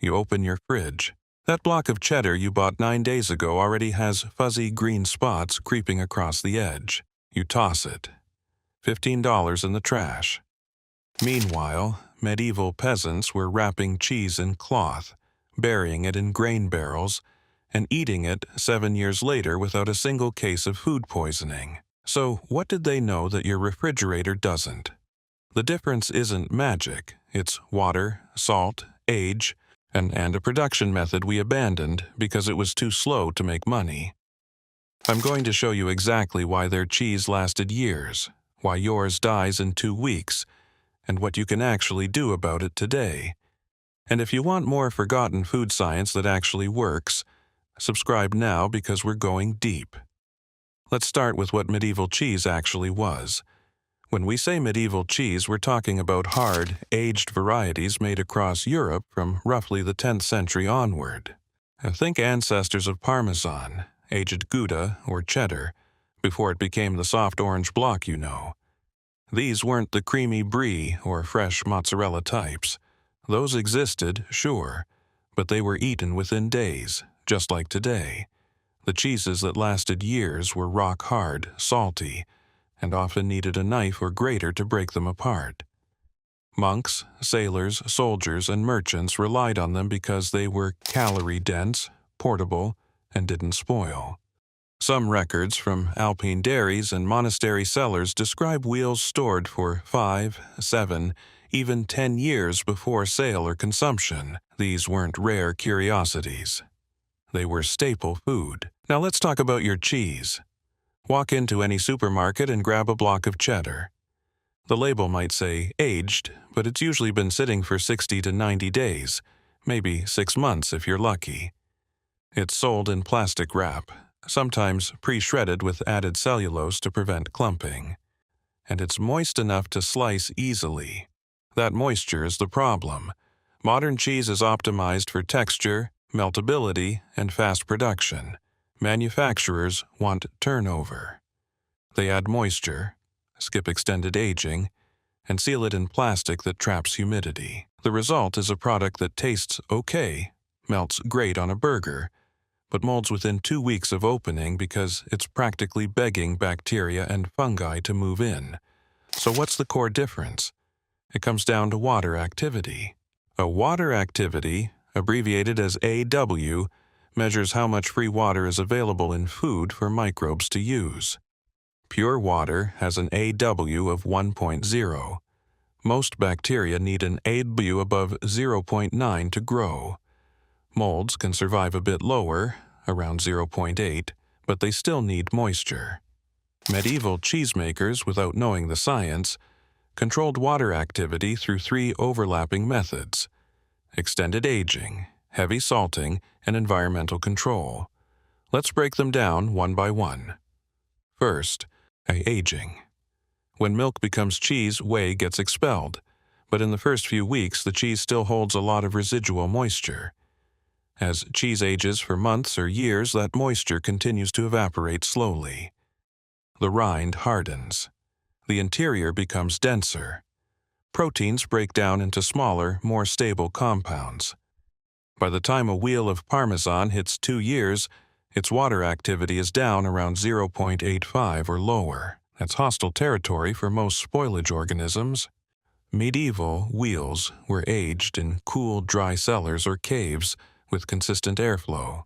You open your fridge. That block of cheddar you bought 9 days ago already has fuzzy green spots creeping across the edge. You toss it. $15 in the trash. Meanwhile, medieval peasants were wrapping cheese in cloth, burying it in grain barrels, and eating it 7 years later without a single case of food poisoning. So what did they know that your refrigerator doesn't? The difference isn't magic. It's water, salt, age, and a production method we abandoned because it was too slow to make money. I'm going to show you exactly why their cheese lasted years, why yours dies in 2 weeks, and what you can actually do about it today. And if you want more forgotten food science that actually works, subscribe now because we're going deep. Let's start with what medieval cheese actually was. When we say medieval cheese, we're talking about hard, aged varieties made across Europe from roughly the 10th century onward. Think ancestors of Parmesan, aged Gouda or cheddar, before it became the soft orange block you know. These weren't the creamy brie or fresh mozzarella types. Those existed, sure, but they were eaten within days, just like today. The cheeses that lasted years were rock-hard, salty, and often needed a knife or grater to break them apart. Monks, sailors, soldiers, and merchants relied on them because they were calorie-dense, portable, and didn't spoil. Some records from Alpine dairies and monastery cellars describe wheels stored for 5, 7, even 10 years before sale or consumption. These weren't rare curiosities. They were staple food. Now let's talk about your cheese. Walk into any supermarket and grab a block of cheddar. The label might say aged, but it's usually been sitting for 60 to 90 days, maybe 6 months if you're lucky. It's sold in plastic wrap, sometimes pre-shredded with added cellulose to prevent clumping. And it's moist enough to slice easily. That moisture is the problem. Modern cheese is optimized for texture, meltability, and fast production. Manufacturers want turnover. They add moisture, skip extended aging, and seal it in plastic that traps humidity. The result is a product that tastes okay, melts great on a burger, but molds within 2 weeks of opening because it's practically begging bacteria and fungi to move in. So what's the core difference? It comes down to water activity. A water activity, abbreviated as AW, measures how much free water is available in food for microbes to use. Pure water has an AW of 1.0. Most bacteria need an AW above 0.9 to grow. Molds can survive a bit lower, around 0.8, but they still need moisture. Medieval cheesemakers, without knowing the science, controlled water activity through 3 overlapping methods: extended aging, heavy salting, and environmental control. Let's break them down one by one. First, aging. When milk becomes cheese, whey gets expelled, but in the first few weeks the cheese still holds a lot of residual moisture. As cheese ages for months or years, that moisture continues to evaporate slowly. The rind hardens. The interior becomes denser. Proteins break down into smaller, more stable compounds. By the time a wheel of Parmesan hits 2 years, its water activity is down around 0.85 or lower. That's hostile territory for most spoilage organisms. Medieval wheels were aged in cool, dry cellars or caves with consistent airflow.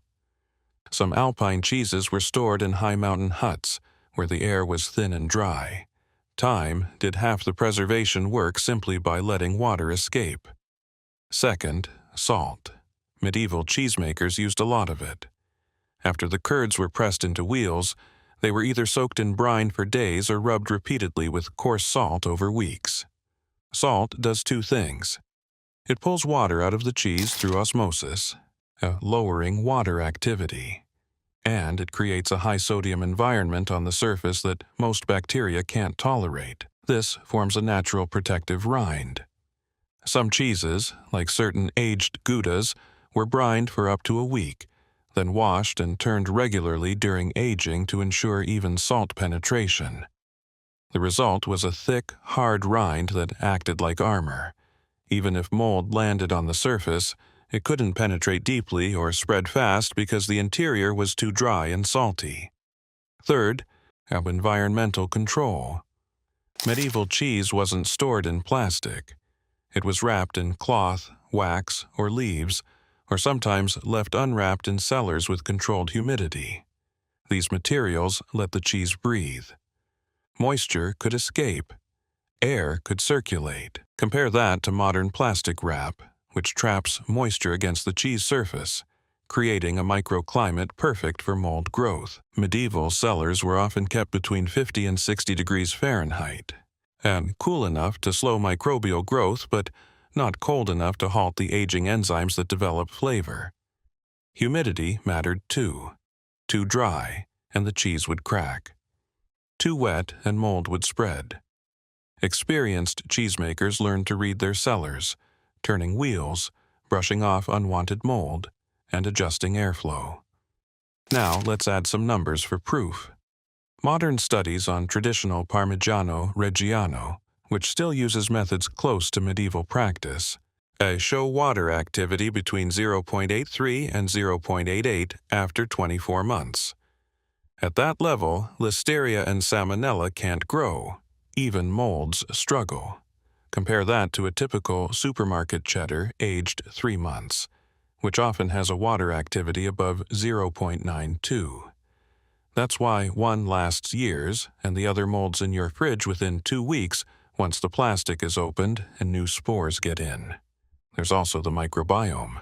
Some Alpine cheeses were stored in high mountain huts where the air was thin and dry. Time did half the preservation work simply by letting water escape. Second, salt. Medieval cheesemakers used a lot of it. After the curds were pressed into wheels, they were either soaked in brine for days or rubbed repeatedly with coarse salt over weeks. Salt does 2 things. It pulls water out of the cheese through osmosis, lowering water activity. And it creates a high-sodium environment on the surface that most bacteria can't tolerate. This forms a natural protective rind. Some cheeses, like certain aged Goudas, were brined for up to a week, then washed and turned regularly during aging to ensure even salt penetration. The result was a thick, hard rind that acted like armor. Even if mold landed on the surface, It couldn't penetrate deeply or spread fast because the interior was too dry and salty. Third, environmental control. Medieval cheese wasn't stored in plastic. It was wrapped in cloth, wax, or leaves, or sometimes left unwrapped in cellars with controlled humidity. These materials let the cheese breathe. Moisture could escape. Air could circulate. Compare that to modern plastic wrap, which traps moisture against the cheese surface, creating a microclimate perfect for mold growth. Medieval cellars were often kept between 50 and 60 degrees Fahrenheit, and cool enough to slow microbial growth but not cold enough to halt the aging enzymes that develop flavor. Humidity mattered too. Too dry, and the cheese would crack. Too wet, and mold would spread. Experienced cheesemakers learned to read their cellars, turning wheels, brushing off unwanted mold, and adjusting airflow. Now let's add some numbers for proof. Modern studies on traditional Parmigiano Reggiano, which still uses methods close to medieval practice, show water activity between 0.83 and 0.88 after 24 months. At that level, Listeria and Salmonella can't grow. Even molds struggle. Compare that to a typical supermarket cheddar aged 3 months, which often has a water activity above 0.92. That's why one lasts years and the other molds in your fridge within 2 weeks once the plastic is opened and new spores get in. There's also the microbiome.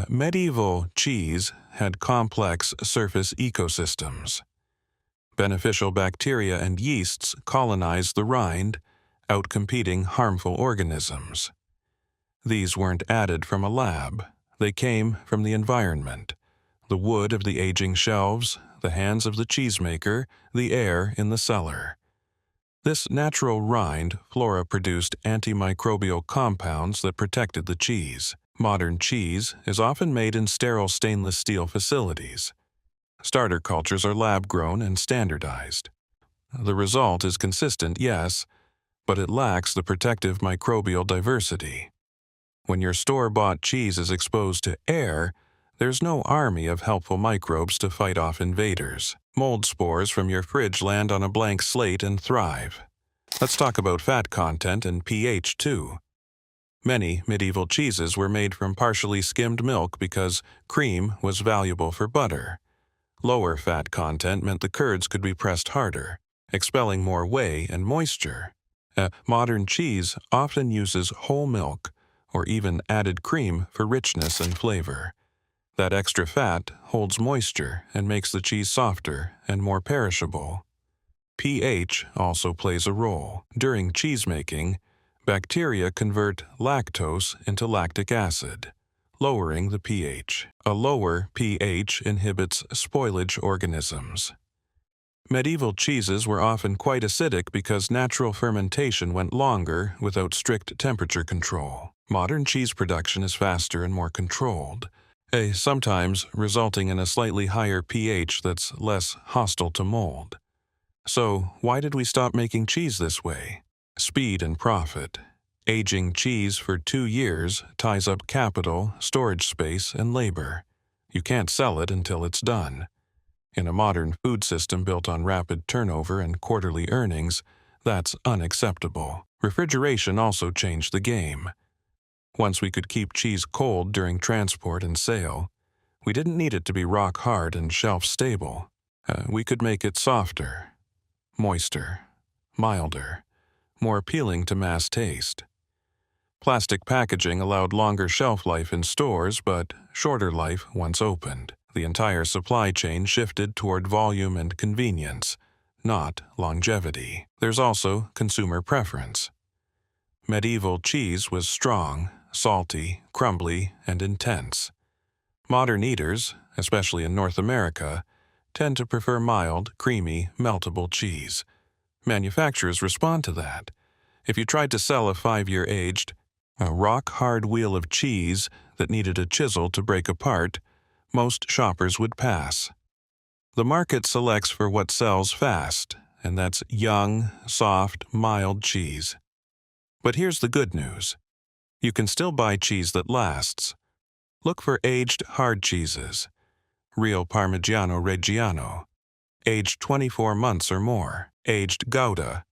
Medieval cheese had complex surface ecosystems. Beneficial bacteria and yeasts colonized the rind, outcompeting harmful organisms. These weren't added from a lab. They came from the environment, the wood of the aging shelves, the hands of the cheesemaker, the air in the cellar. This natural rind flora produced antimicrobial compounds that protected the cheese. Modern cheese is often made in sterile stainless steel facilities. Starter cultures are lab-grown and standardized. The result is consistent, yes, but it lacks the protective microbial diversity. When your store-bought cheese is exposed to air, there's no army of helpful microbes to fight off invaders. Mold spores from your fridge land on a blank slate and thrive. Let's talk about fat content and pH too. Many medieval cheeses were made from partially skimmed milk because cream was valuable for butter. Lower fat content meant the curds could be pressed harder, expelling more whey and moisture. Modern cheese often uses whole milk or even added cream for richness and flavor. That extra fat holds moisture and makes the cheese softer and more perishable. pH also plays a role. During cheesemaking, bacteria convert lactose into lactic acid, lowering the pH. A lower pH inhibits spoilage organisms. Medieval cheeses were often quite acidic because natural fermentation went longer without strict temperature control. Modern cheese production is faster and more controlled, sometimes resulting in a slightly higher pH that's less hostile to mold. So, why did we stop making cheese this way? Speed and profit. Aging cheese for 2 years ties up capital, storage space, and labor. You can't sell it until it's done. In a modern food system built on rapid turnover and quarterly earnings, that's unacceptable. Refrigeration also changed the game. Once we could keep cheese cold during transport and sale, we didn't need it to be rock hard and shelf stable. We could make it softer, moister, milder, more appealing to mass taste. Plastic packaging allowed longer shelf life in stores, but shorter life once opened. The entire supply chain shifted toward volume and convenience, not longevity. There's also consumer preference. Medieval cheese was strong, salty, crumbly, and intense. Modern eaters, especially in North America, tend to prefer mild, creamy, meltable cheese. Manufacturers respond to that. If you tried to sell a 5-year-aged, a rock-hard wheel of cheese that needed a chisel to break apart, most shoppers would pass. The market selects for what sells fast, and that's young, soft, mild cheese. But here's the good news. You can still buy cheese that lasts. Look for aged hard cheeses, real Parmigiano Reggiano, aged 24 months or more, aged Gouda,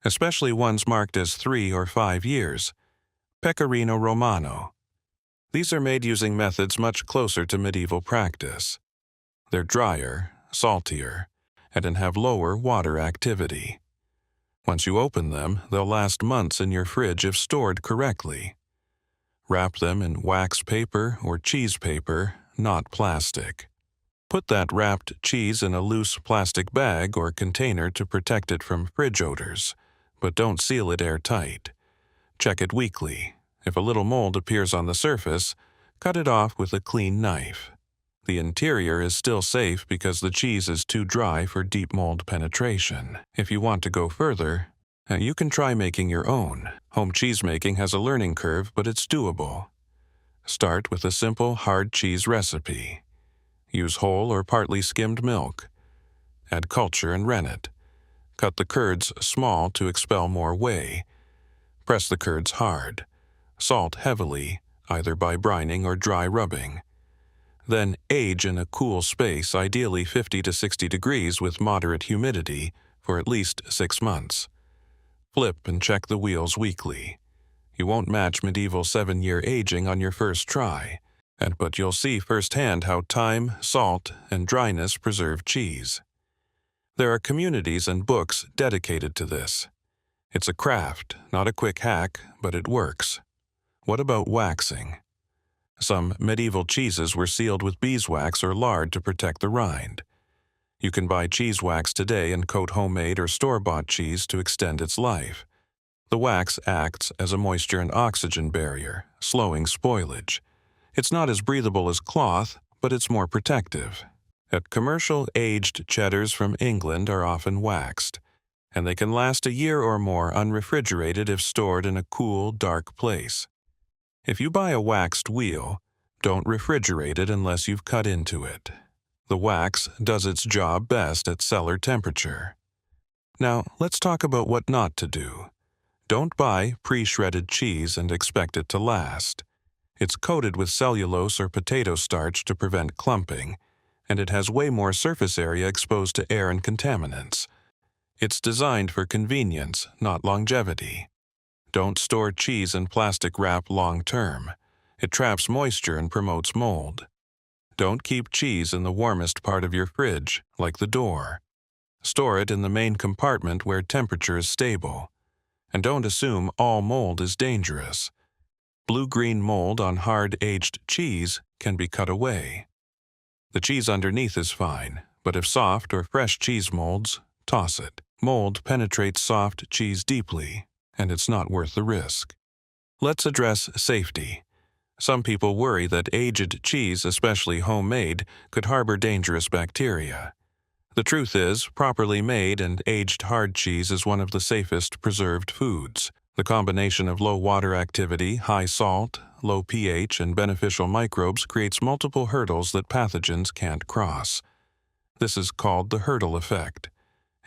especially ones marked as 3 or 5 years, Pecorino Romano. These are made using methods much closer to medieval practice. They're drier, saltier, and have lower water activity. Once you open them, they'll last months in your fridge if stored correctly. Wrap them in wax paper or cheese paper, not plastic. Put that wrapped cheese in a loose plastic bag or container to protect it from fridge odors, but don't seal it airtight. Check it weekly. If a little mold appears on the surface, cut it off with a clean knife. The interior is still safe because the cheese is too dry for deep mold penetration. If you want to go further, you can try making your own. Home cheese making has a learning curve, but it's doable. Start with a simple hard cheese recipe. Use whole or partly skimmed milk. Add culture and rennet. Cut the curds small to expel more whey. Press the curds hard. Salt heavily, either by brining or dry rubbing. Then age in a cool space, ideally 50 to 60 degrees with moderate humidity, for at least 6 months. Flip and check the wheels weekly. You won't match medieval 7-year aging on your first try, but you'll see firsthand how time, salt, and dryness preserve cheese. There are communities and books dedicated to this. It's a craft, not a quick hack, but it works. What about waxing? Some medieval cheeses were sealed with beeswax or lard to protect the rind. You can buy cheese wax today and coat homemade or store-bought cheese to extend its life. The wax acts as a moisture and oxygen barrier, slowing spoilage. It's not as breathable as cloth, but it's more protective. Commercial aged cheddars from England are often waxed, and they can last a year or more unrefrigerated if stored in a cool, dark place. If you buy a waxed wheel, don't refrigerate it unless you've cut into it. The wax does its job best at cellar temperature. Now, let's talk about what not to do. Don't buy pre-shredded cheese and expect it to last. It's coated with cellulose or potato starch to prevent clumping, and it has way more surface area exposed to air and contaminants. It's designed for convenience, not longevity. Don't store cheese in plastic wrap long-term. It traps moisture and promotes mold. Don't keep cheese in the warmest part of your fridge, like the door. Store it in the main compartment where temperature is stable. And don't assume all mold is dangerous. Blue-green mold on hard-aged cheese can be cut away. The cheese underneath is fine, but if soft or fresh cheese molds, toss it. Mold penetrates soft cheese deeply, and it's not worth the risk. Let's address safety. Some people worry that aged cheese, especially homemade, could harbor dangerous bacteria. The truth is, properly made and aged hard cheese is one of the safest preserved foods. The combination of low water activity, high salt, low pH, and beneficial microbes creates multiple hurdles that pathogens can't cross. This is called the hurdle effect,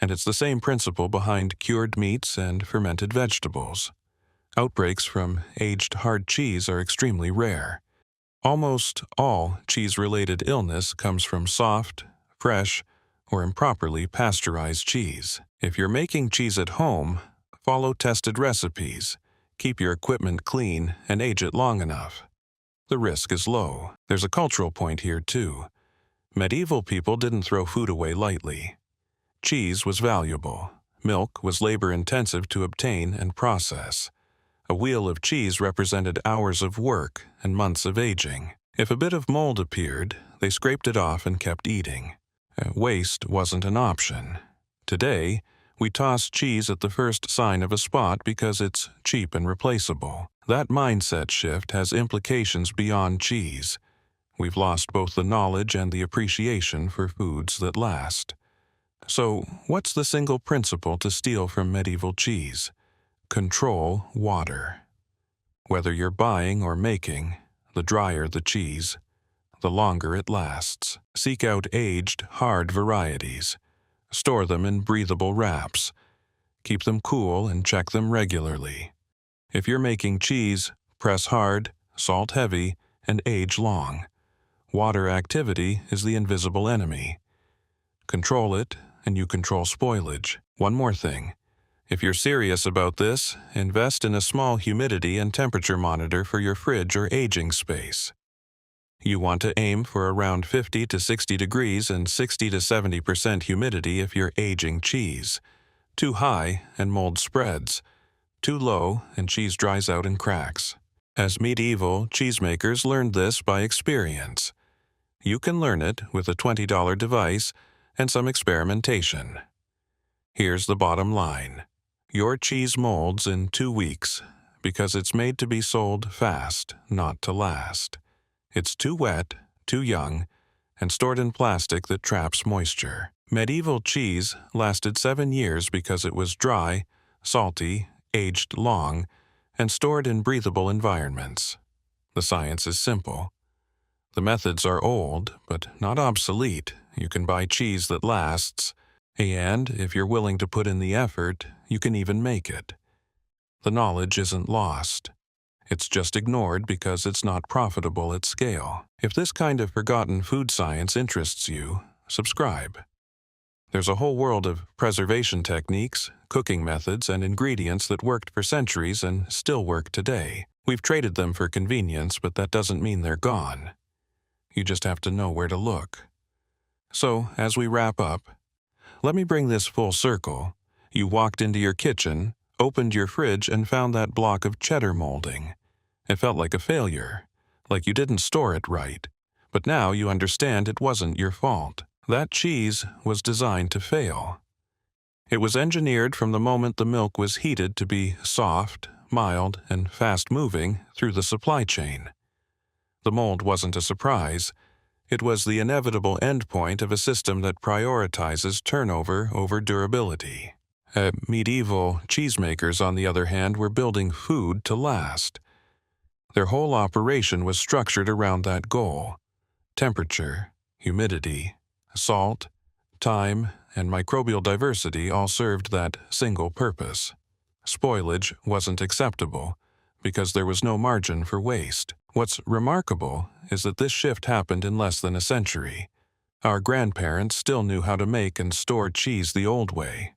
and it's the same principle behind cured meats and fermented vegetables. Outbreaks from aged hard cheese are extremely rare. Almost all cheese-related illness comes from soft, fresh, or improperly pasteurized cheese. If you're making cheese at home, follow tested recipes, keep your equipment clean, and age it long enough. The risk is low. There's a cultural point here, too. Medieval people didn't throw food away lightly. Cheese was valuable. Milk was labor-intensive to obtain and process. A wheel of cheese represented hours of work and months of aging. If a bit of mold appeared, they scraped it off and kept eating. Waste wasn't an option. Today, we toss cheese at the first sign of a spot because it's cheap and replaceable. That mindset shift has implications beyond cheese. We've lost both the knowledge and the appreciation for foods that last. So, what's the single principle to steal from medieval cheese? Control water. Whether you're buying or making, the drier the cheese, the longer it lasts. Seek out aged, hard varieties. Store them in breathable wraps. Keep them cool and check them regularly. If you're making cheese, press hard, salt heavy, and age long. Water activity is the invisible enemy. Control it, and you control spoilage. One more thing. If you're serious about this, invest in a small humidity and temperature monitor for your fridge or aging space. You want to aim for around 50 to 60 degrees and 60 to 70% humidity if you're aging cheese. Too high and mold spreads. Too low and cheese dries out and cracks. As medieval cheesemakers learned this by experience. You can learn it with a $20 device and some experimentation. Here's the bottom line. Your cheese molds in 2 weeks because it's made to be sold fast, not to last. It's too wet, too young, and stored in plastic that traps moisture. Medieval cheese lasted 7 years because it was dry, salty, aged long, and stored in breathable environments. The science is simple. The methods are old, but not obsolete. You can buy cheese that lasts, and if you're willing to put in the effort, you can even make it. The knowledge isn't lost. It's just ignored because it's not profitable at scale. If this kind of forgotten food science interests you, subscribe. There's a whole world of preservation techniques, cooking methods, and ingredients that worked for centuries and still work today. We've traded them for convenience, but that doesn't mean they're gone. You just have to know where to look. So, as we wrap up, let me bring this full circle. You walked into your kitchen, opened your fridge, and found that block of cheddar molding. It felt like a failure, like you didn't store it right. But now you understand it wasn't your fault. That cheese was designed to fail. It was engineered from the moment the milk was heated to be soft, mild, and fast-moving through the supply chain. The mold wasn't a surprise. It was the inevitable endpoint of a system that prioritizes turnover over durability. Medieval cheesemakers, on the other hand, were building food to last. Their whole operation was structured around that goal. Temperature, humidity, salt, time, and microbial diversity all served that single purpose. Spoilage wasn't acceptable because there was no margin for waste. What's remarkable is that this shift happened in less than a century. Our grandparents still knew how to make and store cheese the old way.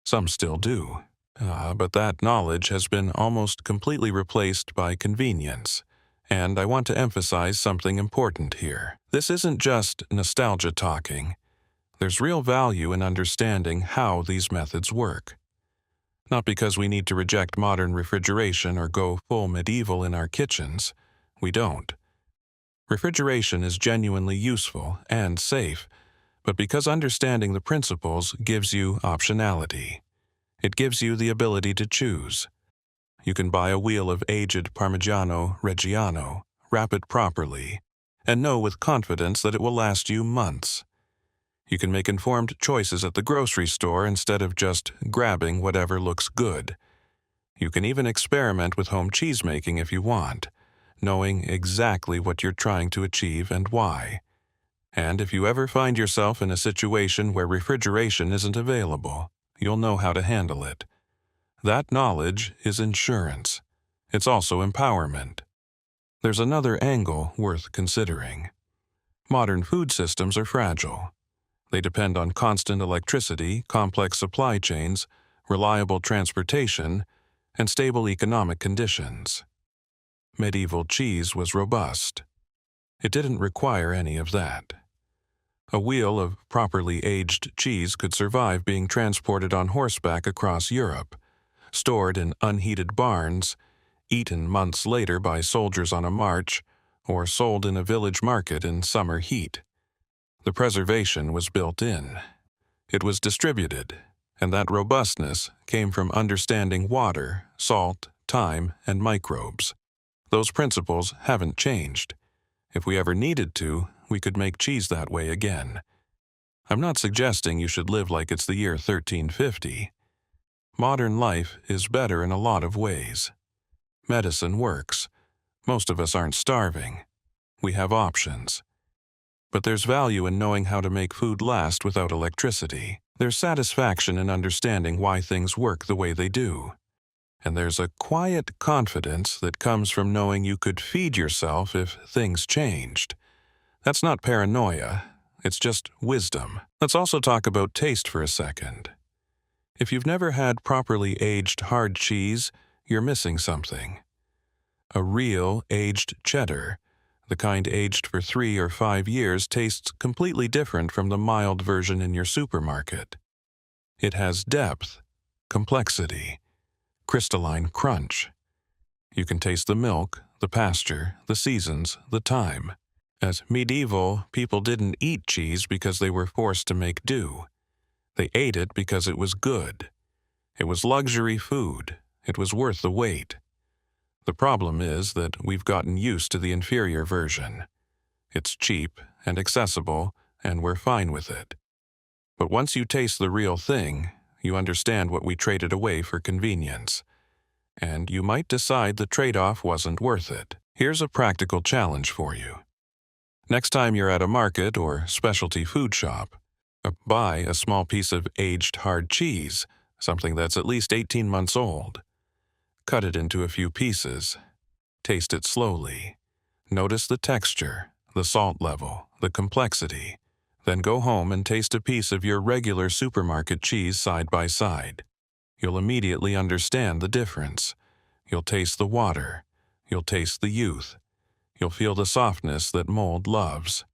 Some still do. But that knowledge has been almost completely replaced by convenience. And I want to emphasize something important here. This isn't just nostalgia talking. There's real value in understanding how these methods work. Not because we need to reject modern refrigeration or go full medieval in our kitchens. We don't. Refrigeration is genuinely useful and safe, but because understanding the principles gives you optionality. It gives you the ability to choose. You can buy a wheel of aged Parmigiano Reggiano, wrap it properly, and know with confidence that it will last you months. You can make informed choices at the grocery store instead of just grabbing whatever looks good. You can even experiment with home cheesemaking if you want, knowing exactly what you're trying to achieve and why. And if you ever find yourself in a situation where refrigeration isn't available, you'll know how to handle it. That knowledge is insurance. It's also empowerment. There's another angle worth considering. Modern food systems are fragile. They depend on constant electricity, complex supply chains, reliable transportation, and stable economic conditions. Medieval cheese was robust. It didn't require any of that. A wheel of properly aged cheese could survive being transported on horseback across Europe, stored in unheated barns, eaten months later by soldiers on a march, or sold in a village market in summer heat. The preservation was built in. It was distributed, and that robustness came from understanding water, salt, time, and microbes. Those principles haven't changed. If we ever needed to, we could make cheese that way again. I'm not suggesting you should live like it's the year 1350. Modern life is better in a lot of ways. Medicine works. Most of us aren't starving. We have options. But there's value in knowing how to make food last without electricity. There's satisfaction in understanding why things work the way they do. And there's a quiet confidence that comes from knowing you could feed yourself if things changed. That's not paranoia, it's just wisdom. Let's also talk about taste for a second. If you've never had properly aged hard cheese, you're missing something. A real aged cheddar, the kind aged for 3 or 5 years, tastes completely different from the mild version in your supermarket. It has depth, complexity, crystalline crunch. You can taste the milk, the pasture, the seasons, the time. As medieval, people didn't eat cheese because they were forced to make do. They ate it because it was good. It was luxury food. It was worth the wait. The problem is that we've gotten used to the inferior version. It's cheap and accessible, and we're fine with it. But once you taste the real thing, you understand what we traded away for convenience. And you might decide the trade-off wasn't worth it. Here's a practical challenge for you. Next time you're at a market or specialty food shop, buy a small piece of aged hard cheese, something that's at least 18 months old. Cut it into a few pieces. Taste it slowly. Notice the texture, the salt level, the complexity. Then go home and taste a piece of your regular supermarket cheese side by side. You'll immediately understand the difference. You'll taste the water. You'll taste the youth. You'll feel the softness that mold loves.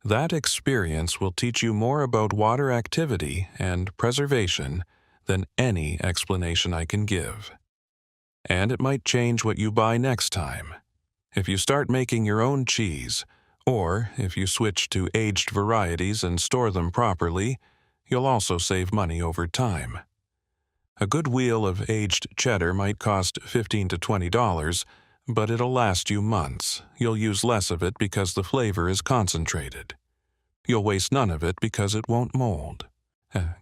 That experience will teach you more about water activity and preservation than any explanation I can give. And it might change what you buy next time. If you start making your own cheese, or if you switch to aged varieties and store them properly, you'll also save money over time. A good wheel of aged cheddar might cost $15 to $20, but it'll last you months. You'll use less of it because the flavor is concentrated. You'll waste none of it because it won't mold.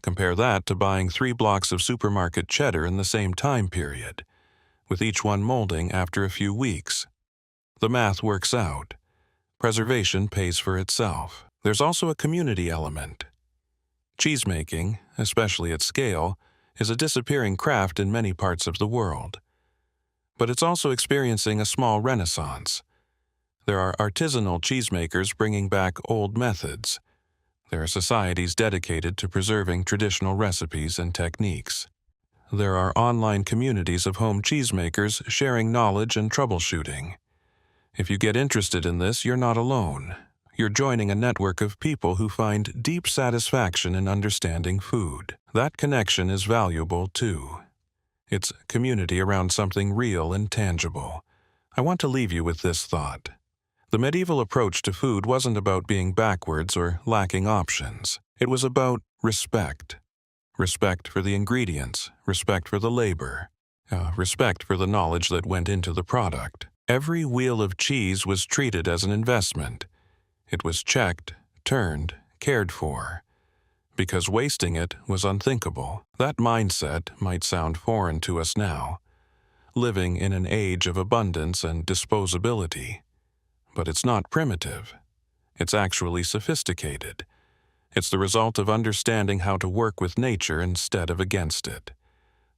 Compare that to buying 3 blocks of supermarket cheddar in the same time period, with each one molding after a few weeks. The math works out. Preservation pays for itself. There's also a community element. Cheesemaking, especially at scale, is a disappearing craft in many parts of the world. But it's also experiencing a small renaissance. There are artisanal cheesemakers bringing back old methods. There are societies dedicated to preserving traditional recipes and techniques. There are online communities of home cheesemakers sharing knowledge and troubleshooting. If you get interested in this, you're not alone. You're joining a network of people who find deep satisfaction in understanding food. That connection is valuable, too. It's community around something real and tangible. I want to leave you with this thought. The medieval approach to food wasn't about being backwards or lacking options. It was about respect. Respect for the ingredients, respect for the labor, respect for the knowledge that went into the product. Every wheel of cheese was treated as an investment. It was checked, turned, cared for. Because wasting it was unthinkable. That mindset might sound foreign to us now, living in an age of abundance and disposability. But it's not primitive. It's actually sophisticated. It's the result of understanding how to work with nature instead of against it.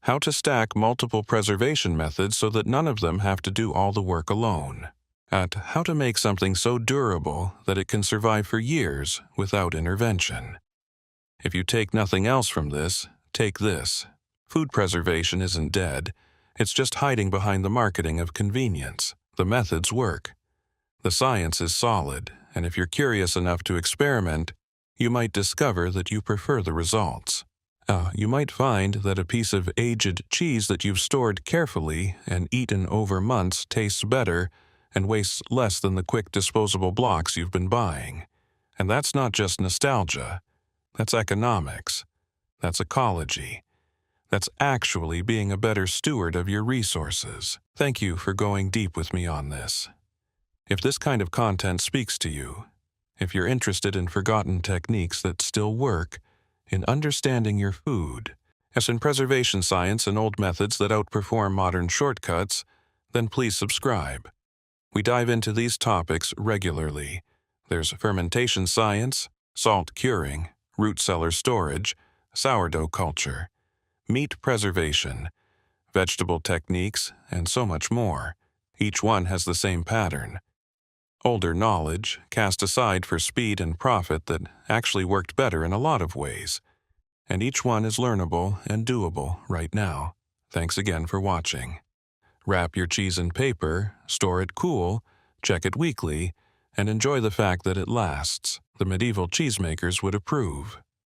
How to stack multiple preservation methods so that none of them have to do all the work alone. At how to make something so durable that it can survive for years without intervention. If you take nothing else from this, take this. Food preservation isn't dead. It's just hiding behind the marketing of convenience. The methods work. The science is solid, and if you're curious enough to experiment, you might discover that you prefer the results. You might find that a piece of aged cheese that you've stored carefully and eaten over months tastes better and wastes less than the quick disposable blocks you've been buying. And that's not just nostalgia. That's economics. That's ecology. That's actually being a better steward of your resources. Thank you for going deep with me on this. If this kind of content speaks to you, if you're interested in forgotten techniques that still work, in understanding your food, as in preservation science and old methods that outperform modern shortcuts, then please subscribe. We dive into these topics regularly. There's fermentation science, salt curing, root cellar storage, sourdough culture, meat preservation, vegetable techniques, and so much more. Each one has the same pattern. Older knowledge, cast aside for speed and profit that actually worked better in a lot of ways. And each one is learnable and doable right now. Thanks again for watching. Wrap your cheese in paper, store it cool, check it weekly, and enjoy the fact that it lasts. The medieval cheesemakers would approve.